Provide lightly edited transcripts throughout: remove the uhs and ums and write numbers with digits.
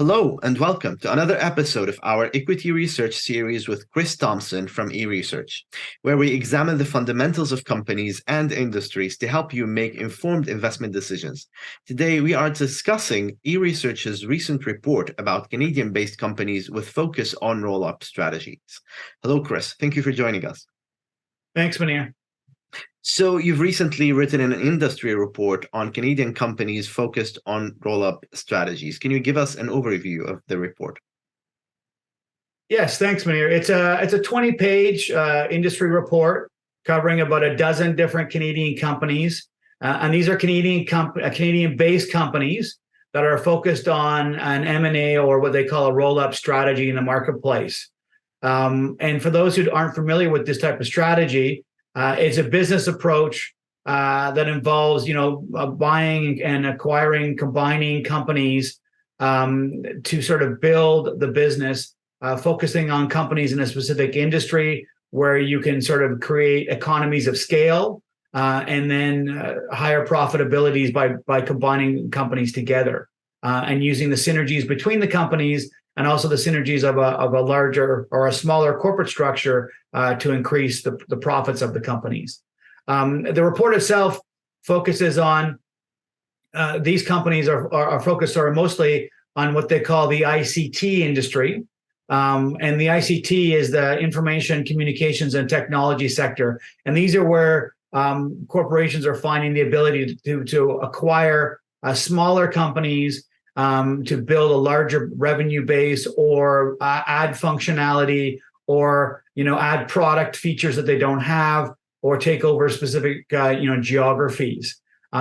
Hello, and welcome to another episode of our Equity Research series with Chris Thompson from eResearch, where we examine the fundamentals of companies and industries to help you make informed investment decisions. Today, we are discussing eResearch's recent report about Canadian-based companies with focus on roll-up strategies. Hello, Chris. Thank you for joining us. Thanks, Munir. So you've recently written an industry report on Canadian companies focused on roll-up strategies. Can you give us an overview of the report? Yes, thanks, Munir. It's a 20-page industry report covering about a dozen different Canadian companies, and these are Canadian-based companies that are focused on an M&A or what they call a roll-up strategy in the marketplace. And for those who aren't familiar with this type of strategy, it's a business approach that involves, buying and acquiring, combining companies to sort of build the business, focusing on companies in a specific industry where you can sort of create economies of scale and then higher profitabilities by combining companies together and using the synergies between the companies and also the synergies of a larger or a smaller corporate structure to increase the profits of the companies. The report itself focuses on these companies are focused mostly on what they call the ICT industry. And the ICT is the information, communications, and technology sector. And these are where corporations are finding the ability to acquire smaller companies to build a larger revenue base or add functionality or add product features that they don't have or take over specific geographies.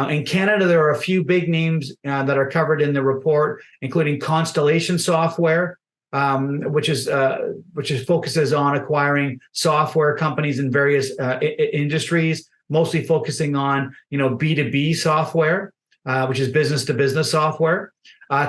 In Canada, there are a few big names that are covered in the report, including Constellation software, which focuses on acquiring software companies in various industries, mostly focusing on B2B software, which is business to business software.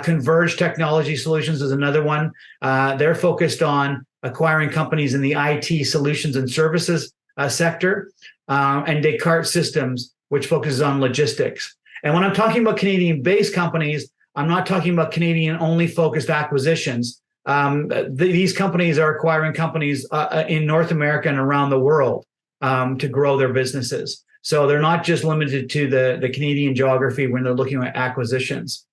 Converge Technology Solutions is another one. They're focused on acquiring companies in the IT solutions and services sector, and Descartes Systems, which focuses on logistics. And when I'm talking about Canadian-based companies, I'm not talking about Canadian-only focused acquisitions. These companies are acquiring companies in North America and around the world to grow their businesses. So they're not just limited to the Canadian geography when they're looking at acquisitions.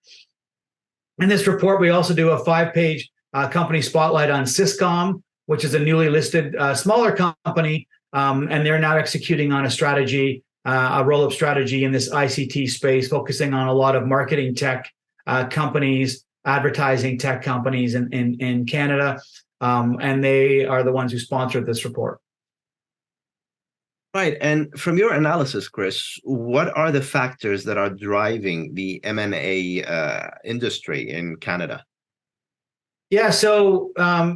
In this report, we also do a 5-page company spotlight on Syscom, which is a newly listed smaller company, and they're now executing on a strategy, a roll-up strategy in this ICT space, focusing on a lot of marketing tech companies, advertising tech companies in Canada, and they are the ones who sponsored this report. Right. And from your analysis, Chris, what are the factors that are driving the M&A industry in Canada? Yeah, so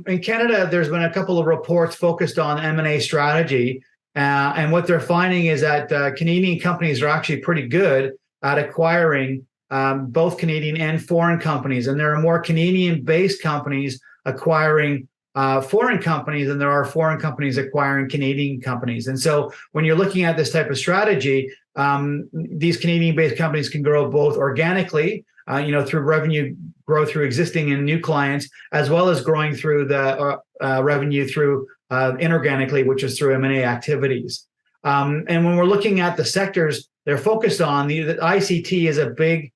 in Canada, there's been a couple of reports focused on M&A strategy. And what they're finding is that Canadian companies are actually pretty good at acquiring both Canadian and foreign companies. And there are more Canadian-based companies acquiring foreign companies than there are foreign companies acquiring Canadian companies. And so when you're looking at this type of strategy, these Canadian-based companies can grow both organically, through revenue growth through existing and new clients, as well as growing through the revenue through inorganically, which is through M&A activities. And when we're looking at the sectors they're focused on, the ICT is a big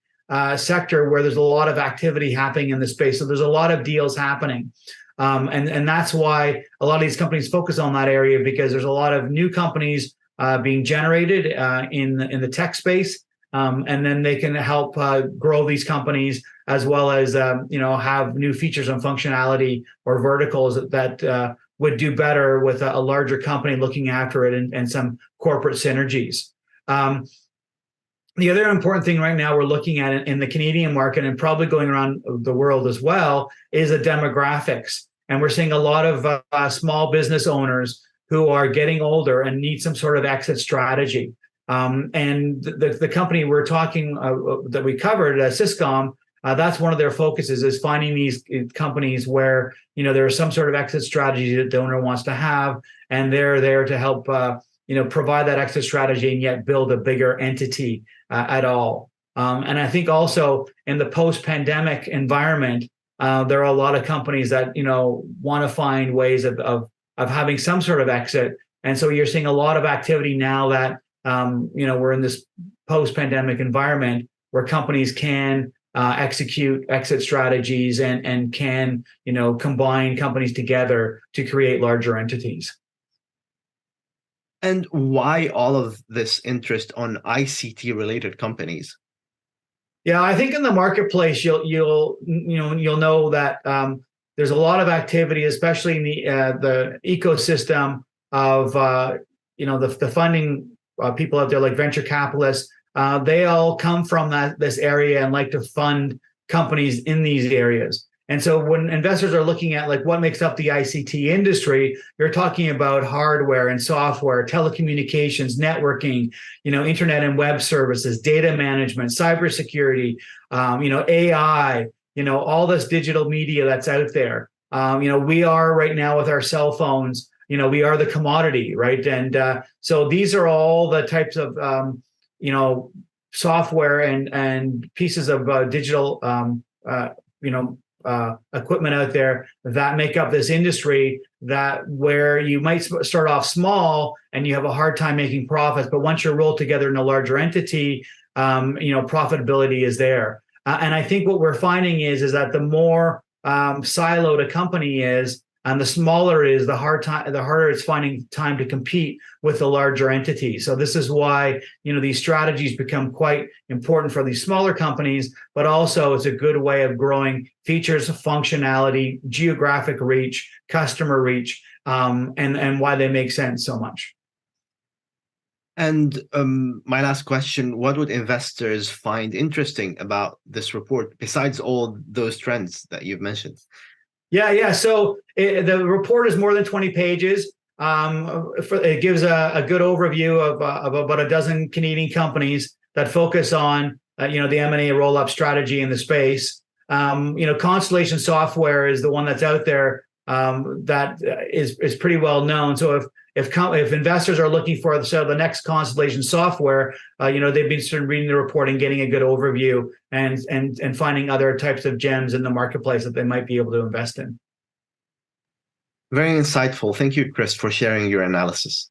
sector where there's a lot of activity happening in the space. So there's a lot of deals happening. And that's why a lot of these companies focus on that area, because there's a lot of new companies being generated in the tech space, and then they can help grow these companies as well as have new features and functionality or verticals that would do better with a larger company looking after it and some corporate synergies. The other important thing right now we're looking at in the Canadian market and probably going around the world as well is the demographics. And we're seeing a lot of small business owners who are getting older and need some sort of exit strategy. And the company we're talking that we covered, Syscom, that's one of their focuses, is finding these companies where there is some sort of exit strategy that the owner wants to have, and they're there to help provide that exit strategy and yet build a bigger entity at all. And I think also in the post-pandemic environment, there are a lot of companies that want to find ways of having some sort of exit, and so you're seeing a lot of activity now that we're in this post-pandemic environment where companies can execute exit strategies and can combine companies together to create larger entities. And why all of this interest on ICT-related companies? Yeah, I think in the marketplace you'll know that there's a lot of activity, especially in the ecosystem of the funding people out there like venture capitalists. They all come from this area and like to fund companies in these areas. And so when investors are looking at like what makes up the ICT industry, you're talking about hardware and software, telecommunications, networking, internet and web services, data management, cybersecurity, AI, all this digital media that's out there. We are right now with our cell phones, we are the commodity, right? And so these are all the types of software and pieces of digital equipment out there that make up this industry, that where you might start off small and you have a hard time making profits, but once you're rolled together in a larger entity, profitability is there. And I think what we're finding is that the more siloed a company is, and the smaller it is, the harder it's finding time to compete with the larger entity. So this is why these strategies become quite important for these smaller companies, but also it's a good way of growing features, functionality, geographic reach, customer reach, and why they make sense so much. And my last question, what would investors find interesting about this report besides all those trends that you've mentioned? Yeah. So the report is more than 20 pages. It gives a good overview of about a dozen Canadian companies that focus on the M&A roll-up strategy in the space. Constellation Software is the one that's out there that is pretty well known. So if investors are looking for the next Constellation Software, they've been sort of reading the report and getting a good overview and finding other types of gems in the marketplace that they might be able to invest in. Very insightful. Thank you, Chris, for sharing your analysis.